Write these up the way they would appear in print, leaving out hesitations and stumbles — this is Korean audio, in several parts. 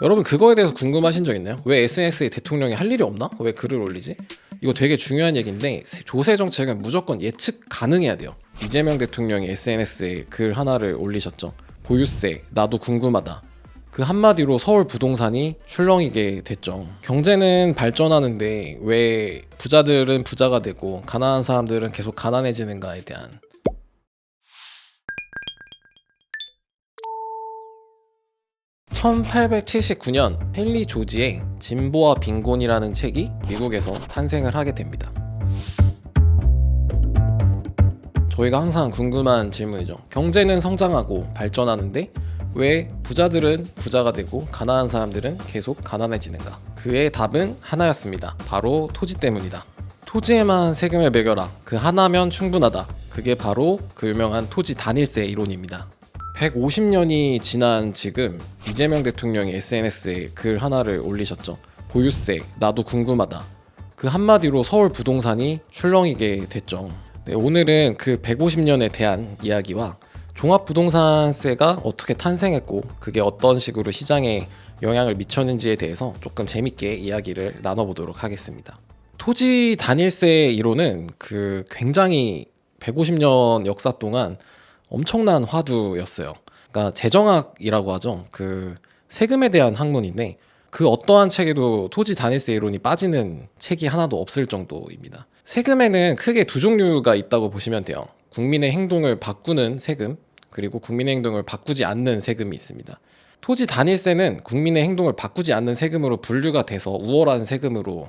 여러분 그거에 대해서 궁금하신 적 있나요? 왜 SNS에 대통령이 할 일이 없나? 왜 글을 올리지? 이거 되게 중요한 얘기인데 조세 정책은 무조건 예측 가능해야 돼요. 이재명 대통령이 SNS에 글 하나를 올리셨죠. 보유세 나도 궁금하다. 그 한마디로 서울 부동산이 출렁이게 됐죠. 경제는 발전하는데 왜 부자들은 부자가 되고 가난한 사람들은 계속 가난해지는가에 대한 1879년 헨리 조지의 진보와 빈곤이라는 책이 미국에서 탄생을 하게 됩니다. 저희가 항상 궁금한 질문이죠. 경제는 성장하고 발전하는데 왜 부자들은 부자가 되고 가난한 사람들은 계속 가난해지는가? 그의 답은 하나였습니다. 바로 토지 때문이다. 토지에만 세금을 매겨라. 그 하나면 충분하다. 그게 바로 그 유명한 토지 단일세 이론입니다. 150년이 지난 지금 이재명 대통령이 SNS에 글 하나를 올리셨죠. 보유세 나도 궁금하다. 그 한마디로 서울 부동산이 출렁이게 됐죠. 네, 오늘은 그 150년에 대한 이야기와 종합부동산세가 어떻게 탄생했고 그게 어떤 식으로 시장에 영향을 미쳤는지에 대해서 조금 재밌게 이야기를 나눠보도록 하겠습니다. 토지 단일세 이론은 그 굉장히 150년 역사 동안 엄청난 화두였어요. 그러니까 재정학이라고 하죠. 그 세금에 대한 학문인데 그 어떠한 책에도 토지 단일세 이론이 빠지는 책이 하나도 없을 정도입니다. 세금에는 크게 두 종류가 있다고 보시면 돼요. 국민의 행동을 바꾸는 세금, 그리고 국민의 행동을 바꾸지 않는 세금이 있습니다. 토지 단일세는 국민의 행동을 바꾸지 않는 세금으로 분류가 돼서 우월한 세금으로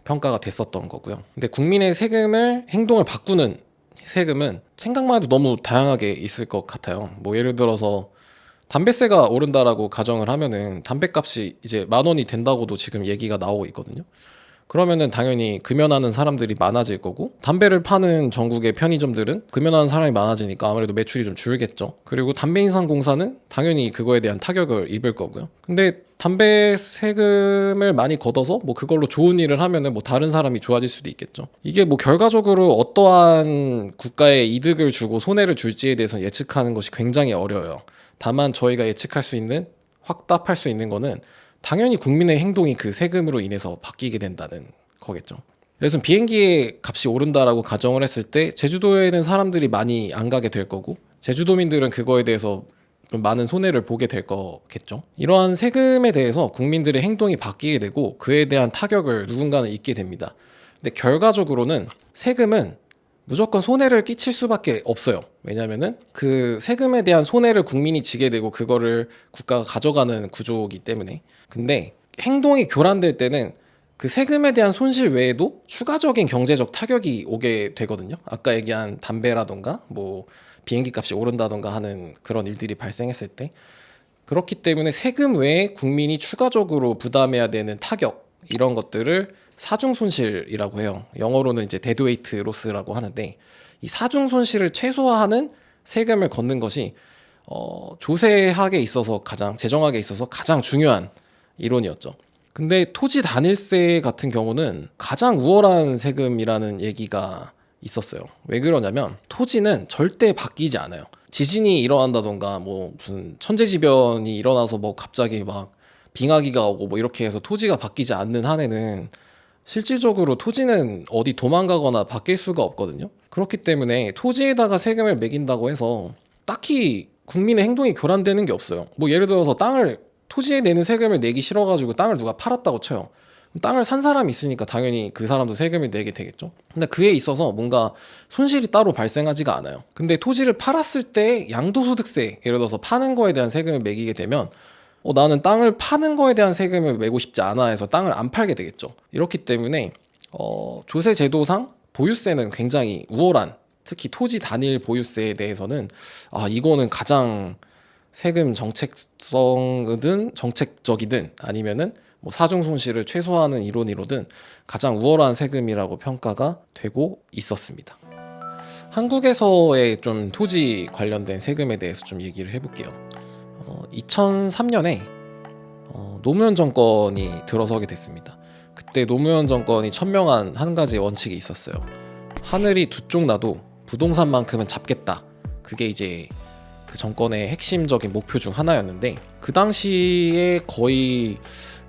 평가가 됐었던 거고요. 근데 국민의 행동을 바꾸는 세금은 생각만 해도 너무 다양하게 있을 것 같아요. 뭐 예를 들어서 담배세가 오른다라고 가정을 하면은 담배값이 이제 10,000원이 된다고도 지금 얘기가 나오고 있거든요. 그러면은 당연히 금연하는 사람들이 많아질 거고, 담배를 파는 전국의 편의점들은 금연하는 사람이 많아지니까 아무래도 매출이 좀 줄겠죠. 그리고 담배인상공사는 당연히 그거에 대한 타격을 입을 거고요. 근데 담배 세금을 많이 걷어서 뭐 그걸로 좋은 일을 하면은 뭐 다른 사람이 좋아질 수도 있겠죠. 이게 뭐 결과적으로 어떠한 국가에 이득을 주고 손해를 줄지에 대해서 예측하는 것이 굉장히 어려워요. 다만 저희가 예측할 수 있는, 확답할 수 있는 거는 당연히 국민의 행동이 그 세금으로 인해서 바뀌게 된다는 거겠죠. 그래서 비행기의 값이 오른다라고 가정을 했을 때 제주도에는 사람들이 많이 안 가게 될 거고, 제주도민들은 그거에 대해서 좀 많은 손해를 보게 될 거겠죠. 이러한 세금에 대해서 국민들의 행동이 바뀌게 되고 그에 대한 타격을 누군가는 입게 됩니다. 근데 결과적으로는 세금은 무조건 손해를 끼칠 수밖에 없어요. 왜냐면은 그 세금에 대한 손해를 국민이 지게 되고 그거를 국가가 가져가는 구조이기 때문에. 근데 행동이 교란될 때는 그 세금에 대한 손실 외에도 추가적인 경제적 타격이 오게 되거든요. 아까 얘기한 담배라던가 뭐 비행기 값이 오른다던가 하는 그런 일들이 발생했을 때. 그렇기 때문에 세금 외에 국민이 추가적으로 부담해야 되는 타격, 이런 것들을 사중 손실이라고 해요. 영어로는 이제 데드웨이트 로스라고 하는데, 이 사중 손실을 최소화하는 세금을 걷는 것이 조세학에 있어서 재정학에 있어서 가장 중요한 이론이었죠. 근데 토지 단일세 같은 경우는 가장 우월한 세금이라는 얘기가 있었어요. 왜 그러냐면 토지는 절대 바뀌지 않아요. 지진이 일어난다던가 뭐 무슨 천재지변이 일어나서 뭐 갑자기 막 빙하기가 오고 뭐 이렇게 해서 토지가 바뀌지 않는 한에는 실질적으로 토지는 어디 도망가거나 바뀔 수가 없거든요. 그렇기 때문에 토지에다가 세금을 매긴다고 해서 딱히 국민의 행동이 교란되는 게 없어요. 뭐 예를 들어서 토지에 내는 세금을 내기 싫어가지고 땅을 누가 팔았다고 쳐요. 땅을 산 사람이 있으니까 당연히 그 사람도 세금을 내게 되겠죠. 근데 그에 있어서 뭔가 손실이 따로 발생하지가 않아요. 근데 토지를 팔았을 때 양도소득세, 예를 들어서 파는 거에 대한 세금을 매기게 되면 나는 땅을 파는 거에 대한 세금을 매고 싶지 않아 해서 땅을 안 팔게 되겠죠. 이렇기 때문에 조세 제도상 보유세는 굉장히 우월한, 특히 토지 단일 보유세에 대해서는 이거는 가장 세금 정책적이든 아니면은 뭐 사중 손실을 최소화하는 이론이로든 가장 우월한 세금이라고 평가가 되고 있었습니다. 한국에서의 좀 토지 관련된 세금에 대해서 좀 얘기를 해볼게요. 2003년에 노무현 정권이 들어서게 됐습니다. 그때 노무현 정권이 천명한 한 가지 원칙이 있었어요. 하늘이 두 쪽 나도 부동산만큼은 잡겠다. 그게 이제 그 정권의 핵심적인 목표 중 하나였는데, 그 당시에 거의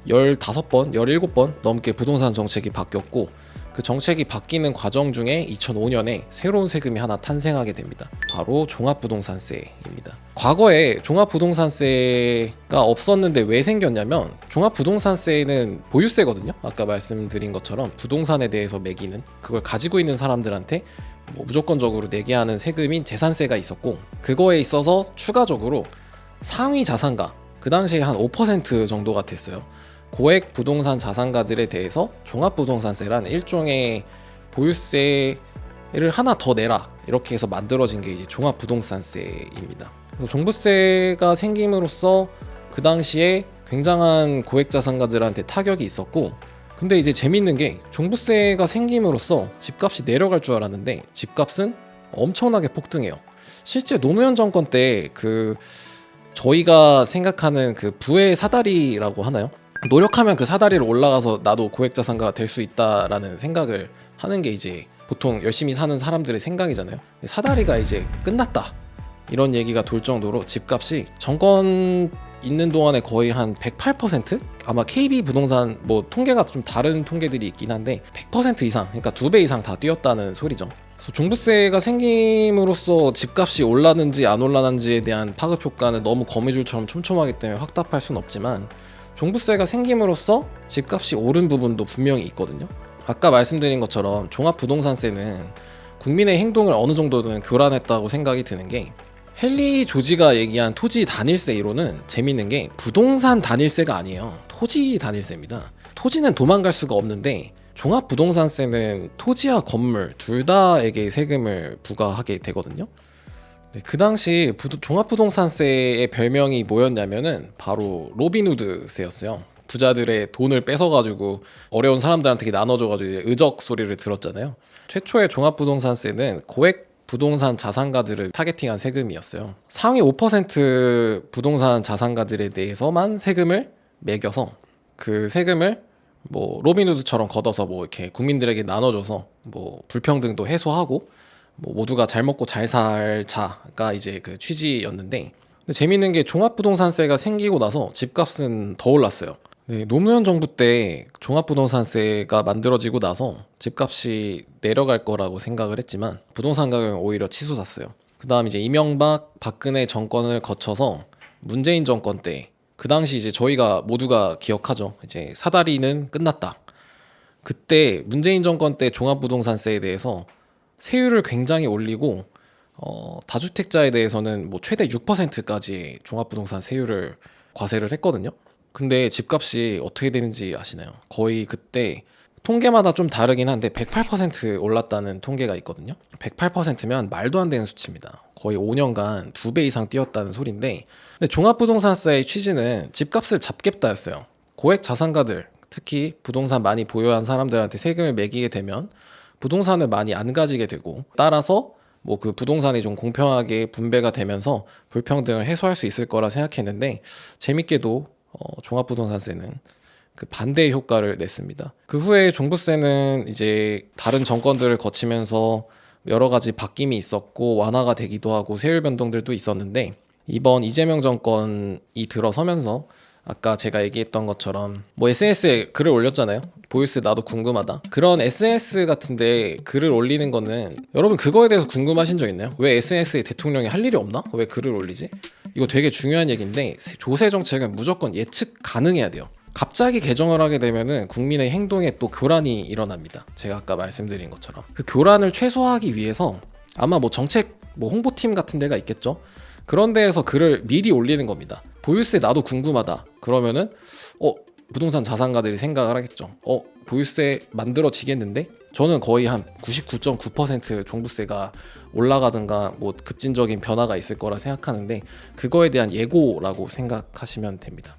15번, 17번 넘게 부동산 정책이 바뀌었고, 그 정책이 바뀌는 과정 중에 2005년에 새로운 세금이 하나 탄생하게 됩니다. 바로 종합부동산세입니다. 과거에 종합부동산세가 없었는데 왜 생겼냐면, 종합부동산세는 보유세거든요. 아까 말씀드린 것처럼 부동산에 대해서 매기는, 그걸 가지고 있는 사람들한테 뭐 무조건적으로 내게 하는 세금인 재산세가 있었고, 그거에 있어서 추가적으로 상위 자산가, 그 당시에 한 5% 정도가 됐어요. 고액 부동산 자산가들에 대해서 종합부동산세란 일종의 보유세를 하나 더 내라, 이렇게 해서 만들어진 게 이제 종합부동산세입니다. 그래서 종부세가 생김으로써 그 당시에 굉장한 고액 자산가들한테 타격이 있었고, 근데 이제 재밌는 게 종부세가 생김으로써 집값이 내려갈 줄 알았는데 집값은 엄청나게 폭등해요. 실제 노무현 정권 때 저희가 생각하는 그 부의 사다리라고 하나요? 노력하면 그 사다리를 올라가서 나도 고액자산가가 될 수 있다라는 생각을 하는 게 이제 보통 열심히 사는 사람들의 생각이잖아요. 사다리가 이제 끝났다, 이런 얘기가 돌 정도로 집값이 정권 있는 동안에 거의 한 108%? 아마 KB 부동산 뭐 통계가 좀 다른 통계들이 있긴 한데 100% 이상, 그러니까 2배 이상 다 뛰었다는 소리죠. 그래서 종부세가 생김으로써 집값이 올랐는지 안 올랐는지에 대한 파급 효과는 너무 거미줄처럼 촘촘하기 때문에 확답할 수는 없지만, 종부세가 생김으로써 집값이 오른 부분도 분명히 있거든요. 아까 말씀드린 것처럼 종합부동산세는 국민의 행동을 어느 정도는 교란했다고 생각이 드는 게, 헨리 조지가 얘기한 토지 단일세 이론은 재밌는 게 부동산 단일세가 아니에요. 토지 단일세입니다. 토지는 도망갈 수가 없는데 종합부동산세는 토지와 건물 둘 다에게 세금을 부과하게 되거든요. 그 당시 종합부동산세의 별명이 뭐였냐면은 바로 로빈후드세였어요. 부자들의 돈을 뺏어가지고 어려운 사람들한테 나눠줘가지고 의적 소리를 들었잖아요. 최초의 종합부동산세는 고액 부동산 자산가들을 타겟팅한 세금이었어요. 상위 5% 부동산 자산가들에 대해서만 세금을 매겨서 그 세금을 뭐 로빈후드처럼 걷어서 뭐 이렇게 국민들에게 나눠줘서 뭐 불평등도 해소하고 뭐 모두가 잘 먹고 잘 살자가 이제 그 취지였는데, 근데 재밌는 게 종합부동산세가 생기고 나서 집값은 더 올랐어요. 네, 노무현 정부 때 종합부동산세가 만들어지고 나서 집값이 내려갈 거라고 생각을 했지만 부동산 가격은 오히려 치솟았어요. 그 다음 이제 이명박, 박근혜 정권을 거쳐서 문재인 정권 때, 그 당시 이제 저희가 모두가 기억하죠. 이제 사다리는 끝났다. 그때 문재인 정권 때 종합부동산세에 대해서 세율을 굉장히 올리고 다주택자에 대해서는 뭐 최대 6%까지 종합부동산 세율을 과세를 했거든요. 근데 집값이 어떻게 되는지 아시나요? 거의 그때 통계마다 좀 다르긴 한데 108% 올랐다는 통계가 있거든요. 108%면 말도 안 되는 수치입니다. 거의 5년간 2배 이상 뛰었다는 소리인데, 근데 종합부동산세의 취지는 집값을 잡겠다였어요. 고액 자산가들, 특히 부동산 많이 보유한 사람들한테 세금을 매기게 되면 부동산을 많이 안 가지게 되고, 따라서 뭐 그 부동산이 좀 공평하게 분배가 되면서 불평등을 해소할 수 있을 거라 생각했는데, 재밌게도 종합부동산세는 그 반대의 효과를 냈습니다. 그 후에 종부세는 이제 다른 정권들을 거치면서 여러 가지 바뀜이 있었고 완화가 되기도 하고 세율 변동들도 있었는데, 이번 이재명 정권이 들어서면서 아까 제가 얘기했던 것처럼 뭐 SNS에 글을 올렸잖아요. 보유세 나도 궁금하다. 그런 SNS 같은데 글을 올리는 거는, 여러분 그거에 대해서 궁금하신 적 있나요? 왜 SNS에 대통령이 할 일이 없나? 왜 글을 올리지? 이거 되게 중요한 얘기인데, 조세 정책은 무조건 예측 가능해야 돼요. 갑자기 개정을 하게 되면은 국민의 행동에 또 교란이 일어납니다. 제가 아까 말씀드린 것처럼 그 교란을 최소화하기 위해서 아마 뭐 정책 뭐 홍보팀 같은 데가 있겠죠. 그런 데에서 글을 미리 올리는 겁니다. 보유세 나도 궁금하다. 그러면은 부동산 자산가들이 생각을 하겠죠. 보유세 만들어지겠는데? 저는 거의 한 99.9% 종부세가 올라가든가 뭐 급진적인 변화가 있을 거라 생각하는데, 그거에 대한 예고라고 생각하시면 됩니다.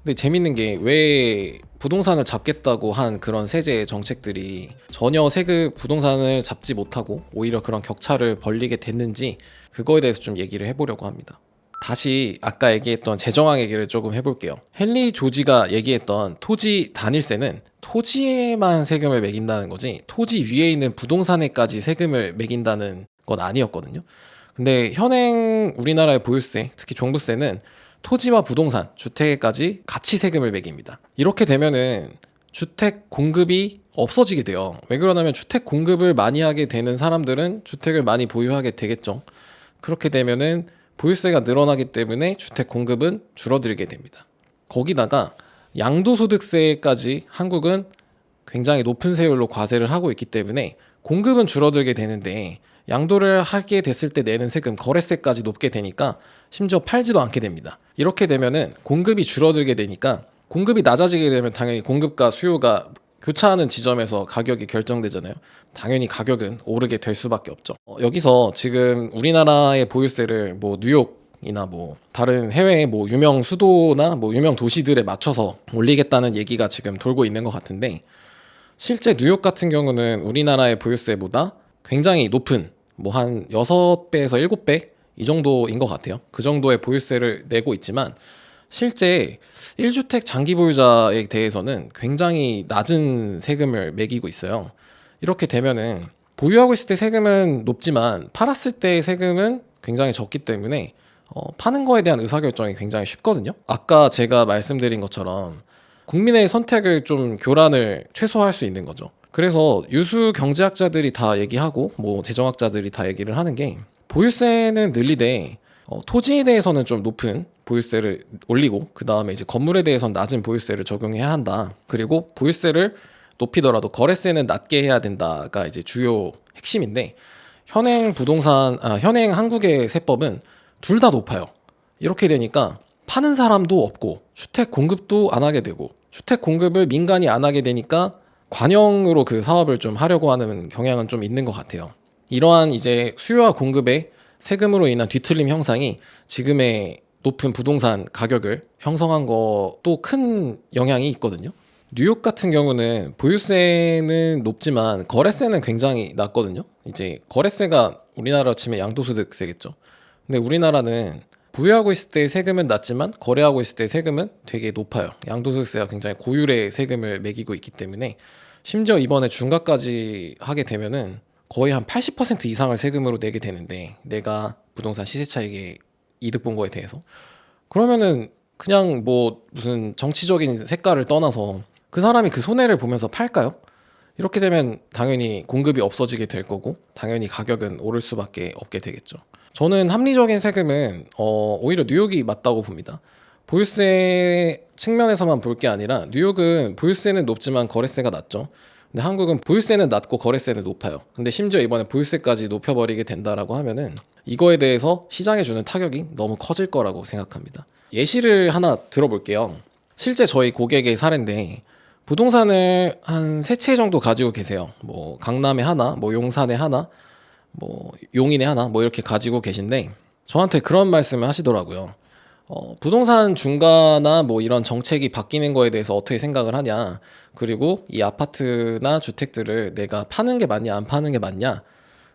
근데 재밌는 게 왜 부동산을 잡겠다고 한 그런 세제 정책들이 전혀 부동산을 잡지 못하고 오히려 그런 격차를 벌리게 됐는지, 그거에 대해서 좀 얘기를 해보려고 합니다. 다시 아까 얘기했던 재정학 얘기를 조금 해볼게요. 헨리 조지가 얘기했던 토지 단일세는 토지에만 세금을 매긴다는 거지 토지 위에 있는 부동산에까지 세금을 매긴다는 건 아니었거든요. 근데 현행 우리나라의 보유세, 특히 종부세는 토지와 부동산, 주택까지 같이 세금을 매깁니다. 이렇게 되면은 주택 공급이 없어지게 돼요. 왜 그러냐면 주택 공급을 많이 하게 되는 사람들은 주택을 많이 보유하게 되겠죠. 그렇게 되면은 보유세가 늘어나기 때문에 주택 공급은 줄어들게 됩니다. 거기다가 양도소득세까지 한국은 굉장히 높은 세율로 과세를 하고 있기 때문에 공급은 줄어들게 되는데 양도를 하게 됐을 때 내는 세금, 거래세까지 높게 되니까 심지어 팔지도 않게 됩니다. 이렇게 되면은 공급이 줄어들게 되니까, 공급이 낮아지게 되면 당연히 공급과 수요가 교차하는 지점에서 가격이 결정되잖아요. 당연히 가격은 오르게 될 수밖에 없죠. 여기서 지금 우리나라의 보유세를 뭐 뉴욕이나 뭐 다른 해외의 뭐 유명 수도나 뭐 유명 도시들에 맞춰서 올리겠다는 얘기가 지금 돌고 있는 것 같은데, 실제 뉴욕 같은 경우는 우리나라의 보유세보다 굉장히 높은, 뭐 한 6배에서 7배 이 정도인 것 같아요. 그 정도의 보유세를 내고 있지만 실제 1주택 장기 보유자에 대해서는 굉장히 낮은 세금을 매기고 있어요. 이렇게 되면은 보유하고 있을 때 세금은 높지만 팔았을 때 세금은 굉장히 적기 때문에 파는 거에 대한 의사결정이 굉장히 쉽거든요. 아까 제가 말씀드린 것처럼 국민의 선택을 좀 교란을 최소화할 수 있는 거죠. 그래서 유수 경제학자들이 다 얘기하고 뭐 재정학자들이 다 얘기를 하는 게, 보유세는 늘리되 토지에 대해서는 좀 높은 보유세를 올리고 그 다음에 이제 건물에 대해서는 낮은 보유세를 적용해야 한다. 그리고 보유세를 높이더라도 거래세는 낮게 해야 된다가 이제 주요 핵심인데, 현행 한국의 세법은 둘 다 높아요. 이렇게 되니까 파는 사람도 없고 주택 공급도 안 하게 되고, 주택 공급을 민간이 안 하게 되니까 관영으로 그 사업을 좀 하려고 하는 경향은 좀 있는 것 같아요. 이러한 이제 수요와 공급의 세금으로 인한 뒤틀림 형상이 지금의 높은 부동산 가격을 형성한 것도 큰 영향이 있거든요. 뉴욕 같은 경우는 보유세는 높지만 거래세는 굉장히 낮거든요. 이제 거래세가 우리나라로 치면 양도소득세겠죠. 근데 우리나라는 부유하고 있을 때 세금은 낮지만 거래하고 있을 때 세금은 되게 높아요. 양도소득세가 굉장히 고율의 세금을 매기고 있기 때문에, 심지어 이번에 중과까지 하게 되면은 거의 한 80% 이상을 세금으로 내게 되는데, 내가 부동산 시세 차익에 이득 본 거에 대해서, 그러면은 그냥 뭐 무슨 정치적인 색깔을 떠나서 그 사람이 그 손해를 보면서 팔까요? 이렇게 되면 당연히 공급이 없어지게 될 거고 당연히 가격은 오를 수밖에 없게 되겠죠. 저는 합리적인 세금은 오히려 뉴욕이 맞다고 봅니다. 보유세 측면에서만 볼 게 아니라 뉴욕은 보유세는 높지만 거래세가 낮죠. 근데 한국은 보유세는 낮고 거래세는 높아요. 근데 심지어 이번에 보유세까지 높여버리게 된다라고 하면은 이거에 대해서 시장에 주는 타격이 너무 커질 거라고 생각합니다. 예시를 하나 들어볼게요. 실제 저희 고객의 사례인데, 부동산을 한 3채 정도 가지고 계세요. 뭐 강남에 하나, 뭐 용산에 하나, 뭐 용인에 하나, 뭐 이렇게 가지고 계신데 저한테 그런 말씀을 하시더라고요. 부동산 중과나 뭐 이런 정책이 바뀌는 거에 대해서 어떻게 생각을 하냐, 그리고 이 아파트나 주택들을 내가 파는 게 맞냐 안 파는 게 맞냐.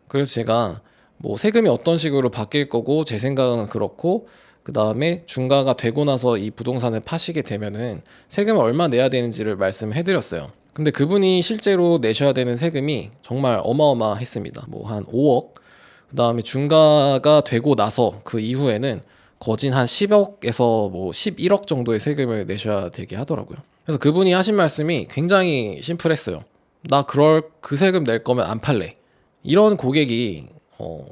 그래서 제가 뭐 세금이 어떤 식으로 바뀔 거고 제 생각은 그렇고, 그 다음에 중과가 되고 나서 이 부동산을 파시게 되면은 세금을 얼마 내야 되는지를 말씀해 드렸어요. 근데 그분이 실제로 내셔야 되는 세금이 정말 어마어마했습니다. 뭐 한 5억, 그 다음에 중과가 되고 나서 그 이후에는 거진 한 10억에서 뭐 11억 정도의 세금을 내셔야 되게 하더라고요. 그래서 그분이 하신 말씀이 굉장히 심플했어요. 나 그 세금 낼 거면 안 팔래. 이런 고객이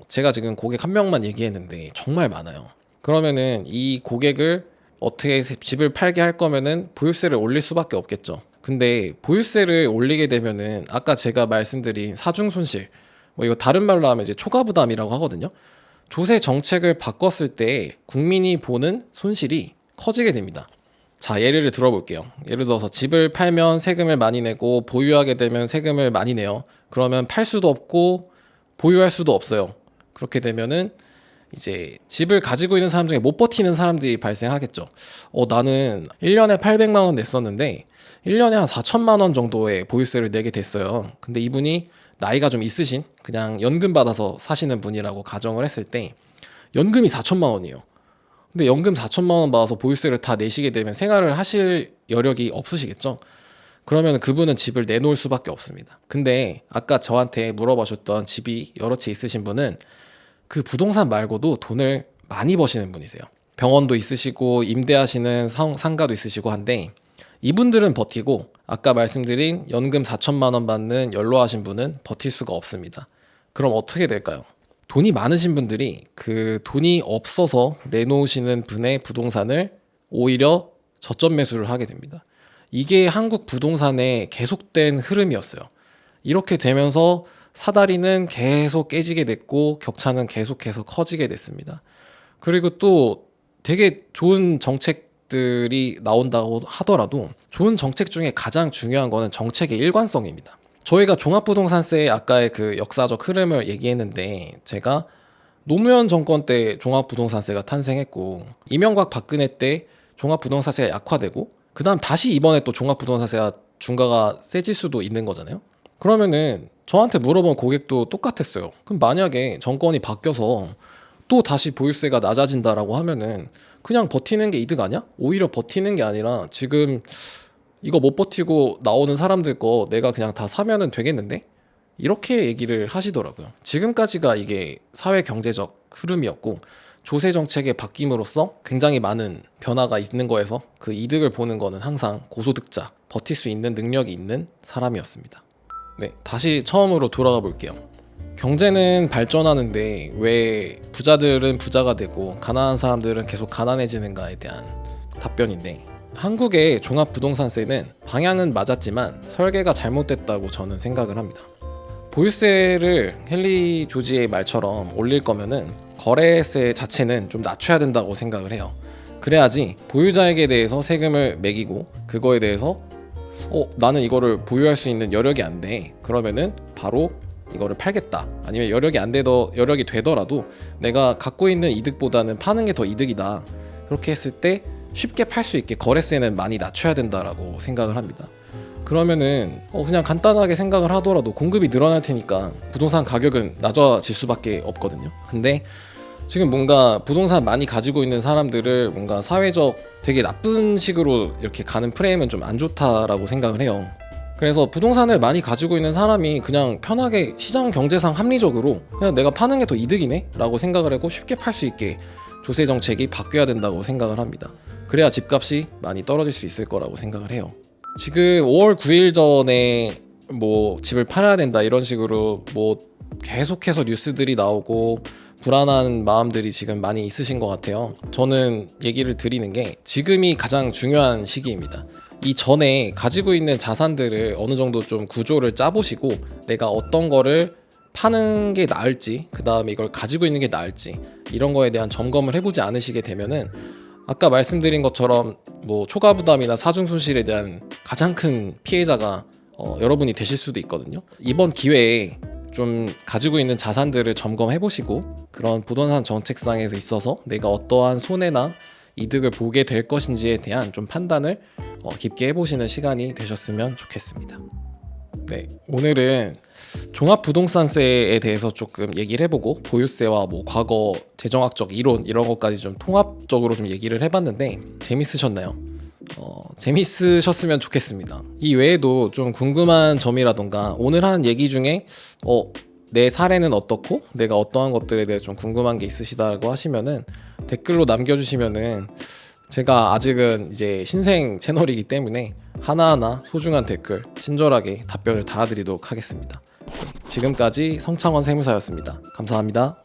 제가 지금 고객 한 명만 얘기했는데 정말 많아요. 그러면은 이 고객을 어떻게 집을 팔게 할 거면은 보유세를 올릴 수밖에 없겠죠. 근데 보유세를 올리게 되면은 아까 제가 말씀드린 사중 손실, 뭐 이거 다른 말로 하면 이제 초과 부담이라고 하거든요. 조세 정책을 바꿨을 때 국민이 보는 손실이 커지게 됩니다. 자, 예를 들어볼게요. 예를 들어서 집을 팔면 세금을 많이 내고 보유하게 되면 세금을 많이 내요. 그러면 팔 수도 없고 보유할 수도 없어요. 그렇게 되면은 이제 집을 가지고 있는 사람 중에 못 버티는 사람들이 발생하겠죠. 나는 1년에 800만 원 냈었는데 1년에 한 4천만 원 정도의 보유세를 내게 됐어요. 근데 이분이 나이가 좀 있으신, 그냥 연금 받아서 사시는 분이라고 가정을 했을 때 연금이 4천만 원이에요. 근데 연금 4천만 원 받아서 보유세를 다 내시게 되면 생활을 하실 여력이 없으시겠죠. 그러면 그분은 집을 내놓을 수밖에 없습니다. 근데 아까 저한테 물어보셨던 집이 여러 채 있으신 분은 그 부동산 말고도 돈을 많이 버시는 분이세요. 병원도 있으시고 임대하시는 상가도 있으시고 한데 이분들은 버티고 아까 말씀드린 연금 4천만 원 받는 연로하신 분은 버틸 수가 없습니다. 그럼 어떻게 될까요? 돈이 많으신 분들이 그 돈이 없어서 내놓으시는 분의 부동산을 오히려 저점 매수를 하게 됩니다. 이게 한국 부동산의 계속된 흐름이었어요. 이렇게 되면서 사다리는 계속 깨지게 됐고 격차는 계속해서 커지게 됐습니다. 그리고 또 되게 좋은 정책들이 나온다고 하더라도 좋은 정책 중에 가장 중요한 거는 정책의 일관성입니다. 저희가 종합부동산세의 아까의 그 역사적 흐름을 얘기했는데 제가 노무현 정권 때 종합부동산세가 탄생했고 이명박 박근혜 때 종합부동산세가 약화되고 그 다음 다시 이번에 또 종합부동산세가 중과가 세질 수도 있는 거잖아요. 그러면은 저한테 물어본 고객도 똑같았어요. 그럼 만약에 정권이 바뀌어서 또 다시 보유세가 낮아진다라고 하면은 그냥 버티는 게 이득 아니야? 오히려 버티는 게 아니라 지금 이거 못 버티고 나오는 사람들 거 내가 그냥 다 사면은 되겠는데? 이렇게 얘기를 하시더라고요. 지금까지가 이게 사회 경제적 흐름이었고 조세 정책의 바뀜으로써 굉장히 많은 변화가 있는 거에서 그 이득을 보는 거는 항상 고소득자, 버틸 수 있는 능력이 있는 사람이었습니다. 네, 다시 처음으로 돌아가 볼게요. 경제는 발전하는데 왜 부자들은 부자가 되고 가난한 사람들은 계속 가난해지는가에 대한 답변인데 한국의 종합부동산세는 방향은 맞았지만 설계가 잘못됐다고 저는 생각을 합니다. 보유세를 헨리 조지의 말처럼 올릴 거면은 거래세 자체는 좀 낮춰야 된다고 생각을 해요. 그래야지 보유자에게 대해서 세금을 매기고 그거에 대해서 나는 이거를 보유할 수 있는 여력이 안 돼. 그러면은 바로 이거를 팔겠다. 아니면 여력이 되더라도 내가 갖고 있는 이득보다는 파는 게 더 이득이다. 그렇게 했을 때 쉽게 팔 수 있게 거래세는 많이 낮춰야 된다라고 생각을 합니다. 그러면은 그냥 간단하게 생각을 하더라도 공급이 늘어날 테니까 부동산 가격은 낮아질 수밖에 없거든요. 근데 지금 뭔가 부동산 많이 가지고 있는 사람들을 뭔가 사회적 되게 나쁜 식으로 이렇게 가는 프레임은 좀 안 좋다라고 생각을 해요. 그래서 부동산을 많이 가지고 있는 사람이 그냥 편하게 시장 경제상 합리적으로 그냥 내가 파는 게 더 이득이네 라고 생각을 하고 쉽게 팔 수 있게 조세 정책이 바뀌어야 된다고 생각을 합니다. 그래야 집값이 많이 떨어질 수 있을 거라고 생각을 해요. 지금 5월 9일 전에 뭐 집을 팔아야 된다 이런 식으로 뭐 계속해서 뉴스들이 나오고 불안한 마음들이 지금 많이 있으신 것 같아요. 저는 얘기를 드리는 게 지금이 가장 중요한 시기입니다. 이 전에 가지고 있는 자산들을 어느 정도 좀 구조를 짜보시고 내가 어떤 거를 파는 게 나을지 그 다음에 이걸 가지고 있는 게 나을지 이런 거에 대한 점검을 해보지 않으시게 되면은 아까 말씀드린 것처럼 뭐 초과 부담이나 사중 손실에 대한 가장 큰 피해자가 여러분이 되실 수도 있거든요. 이번 기회에 좀 가지고 있는 자산들을 점검해 보시고 그런 부동산 정책상에 있어서 내가 어떠한 손해나 이득을 보게 될 것인지에 대한 좀 판단을 깊게 해보시는 시간이 되셨으면 좋겠습니다. 네, 오늘은 종합부동산세에 대해서 조금 얘기를 해보고 보유세와 뭐 과거 재정학적 이론 이런 것까지 좀 통합적으로 좀 얘기를 해봤는데 재밌으셨나요? 재밌으셨으면 좋겠습니다. 이 외에도 좀 궁금한 점이라던가 오늘 한 얘기 중에 내 사례는 어떻고 내가 어떠한 것들에 대해 좀 궁금한 게 있으시다고 하시면은 댓글로 남겨주시면은 제가 아직은 이제 신생 채널이기 때문에 하나하나 소중한 댓글 친절하게 답변을 달아드리도록 하겠습니다. 지금까지 성창원 세무사였습니다. 감사합니다.